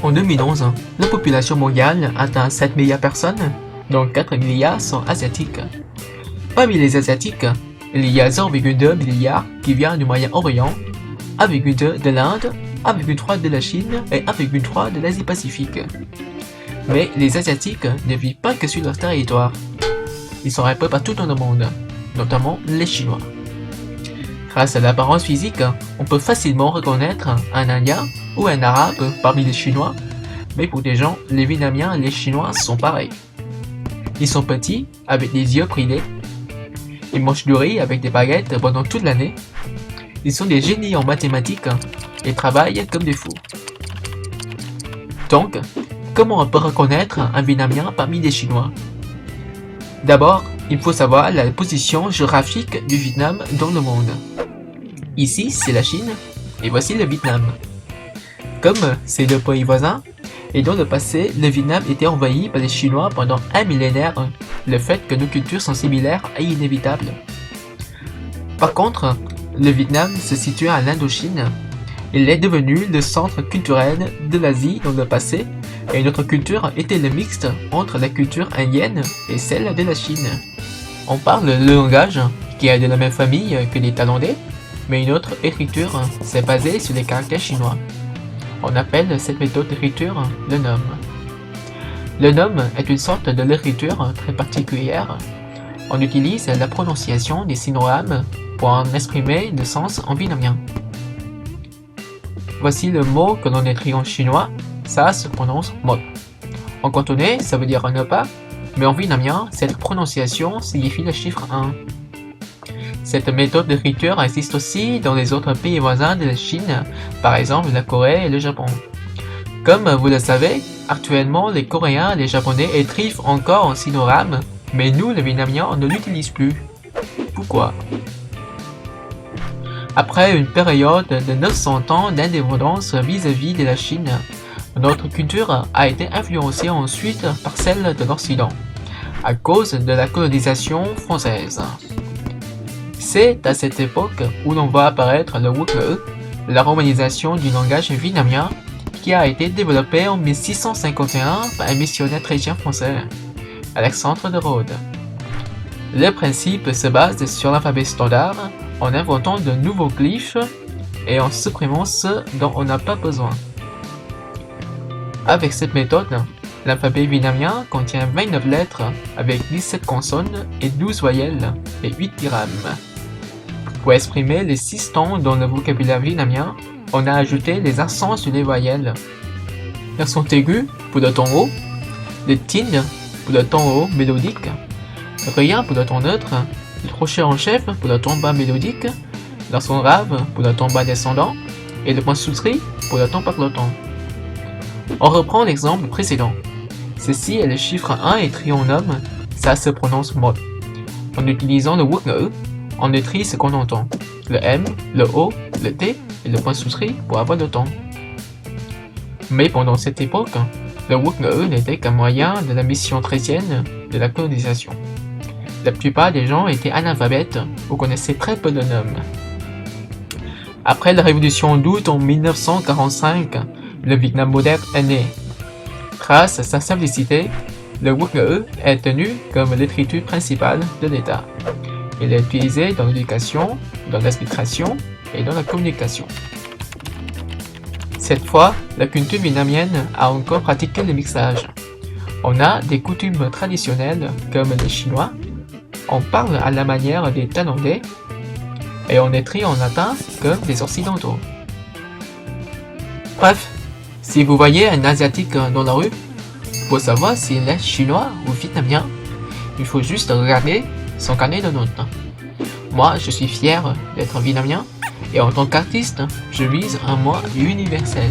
En 2011, la population mondiale atteint 7 milliards de personnes, dont 4 milliards sont asiatiques. Parmi les asiatiques, il y a 0,2 milliard qui vient du Moyen-Orient, 1,2 de l'Inde, 1,3 de la Chine et 1,3 de l'Asie-Pacifique. Mais les Asiatiques ne vivent pas que sur leur territoire. Ils sont un peu partout dans le monde, notamment les Chinois. Grâce à l'apparence physique, on peut facilement reconnaître un Indien ou un Arabe parmi les Chinois, mais pour des gens, les Vietnamiens et les Chinois sont pareils. Ils sont petits, avec des yeux brillés. Ils mangent du riz avec des baguettes pendant toute l'année. Ils sont des génies en mathématiques et travaillent comme des fous. Donc, comment on peut reconnaître un Vietnamien parmi les Chinois? D'abord, il faut savoir la position géographique du Vietnam dans le monde. Ici, c'est la Chine, et voici le Vietnam. Comme ces deux pays voisins, et dans le passé, le Vietnam était envahi par les Chinois pendant un millénaire, le fait que nos cultures sont similaires est inévitable. Par contre, le Vietnam se situe à l'Indochine. Il est devenu le centre culturel de l'Asie dans le passé, et notre culture était le mixte entre la culture indienne et celle de la Chine. On parle le langage, qui est de la même famille que les thaïlandais, mais une autre écriture s'est basée sur les caractères chinois. On appelle cette méthode d'écriture le nom. Le nom est une sorte de l'écriture très particulière. On utilise la prononciation des sinogrammes pour en exprimer le sens en vietnamien. Voici le mot que l'on écrit en chinois, ça se prononce mot. En cantonais, ça veut dire ne pas, mais en vietnamien, cette prononciation signifie le chiffre 1. Cette méthode d'écriture existe aussi dans les autres pays voisins de la Chine, par exemple la Corée et le Japon. Comme vous le savez, actuellement les Coréens et les Japonais écrivent encore en sinogramme, mais nous les Vietnamiens on ne l'utilise plus. Pourquoi? Après une période de 900 ans d'indépendance vis-à-vis de la Chine, notre culture a été influencée ensuite par celle de l'Occident, à cause de la colonisation française. C'est à cette époque où l'on voit apparaître le Quốc ngữ, la romanisation du langage vietnamien, qui a été développé en 1651 par un missionnaire chrétien français, Alexandre de Rhodes. Le principe se base sur l'alphabet standard, en inventant de nouveaux glyphes et en supprimant ceux dont on n'a pas besoin. Avec cette méthode, l'alphabet vietnamien contient 29 lettres avec 17 consonnes et 12 voyelles et 8 dirhams. Pour exprimer les 6 tons dans le vocabulaire vietnamien, on a ajouté les accents sur les voyelles. L'accent aigu pour le ton haut, le tin pour le ton haut mélodique, rien pour le ton neutre, le crochet en chef pour le ton bas mélodique, l'accent grave pour le ton bas descendant et le point souscrit pour le ton parlotant. On reprend l'exemple précédent. Ceci est le chiffre 1 écrit en homme, ça se prononce mot. En utilisant le Quốc ngữ, on écrit ce qu'on entend, le M, le O, le T et le point souscrit pour avoir le ton. Mais pendant cette époque, le Quốc ngữ n'était qu'un moyen de la mission chrétienne de la colonisation. La plupart des gens étaient analphabètes ou connaissaient très peu de noms. Après la révolution d'août en 1945, le Vietnam moderne est né. Grâce à sa simplicité, le Quốc ngữ est tenu comme l'écriture principale de l'État. Il est utilisé dans l'éducation, dans l'administration et dans la communication. Cette fois, la culture vietnamienne a encore pratiqué le mixage. On a des coutumes traditionnelles comme les Chinois, on parle à la manière des Thaïlandais et on écrit en latin comme des Occidentaux. Bref, si vous voyez un Asiatique dans la rue, pour savoir s'il est chinois ou vietnamien, il faut juste regarder son carnet de notes. Moi, je suis fier d'être vietnamien et en tant qu'artiste, je vise un moi universel.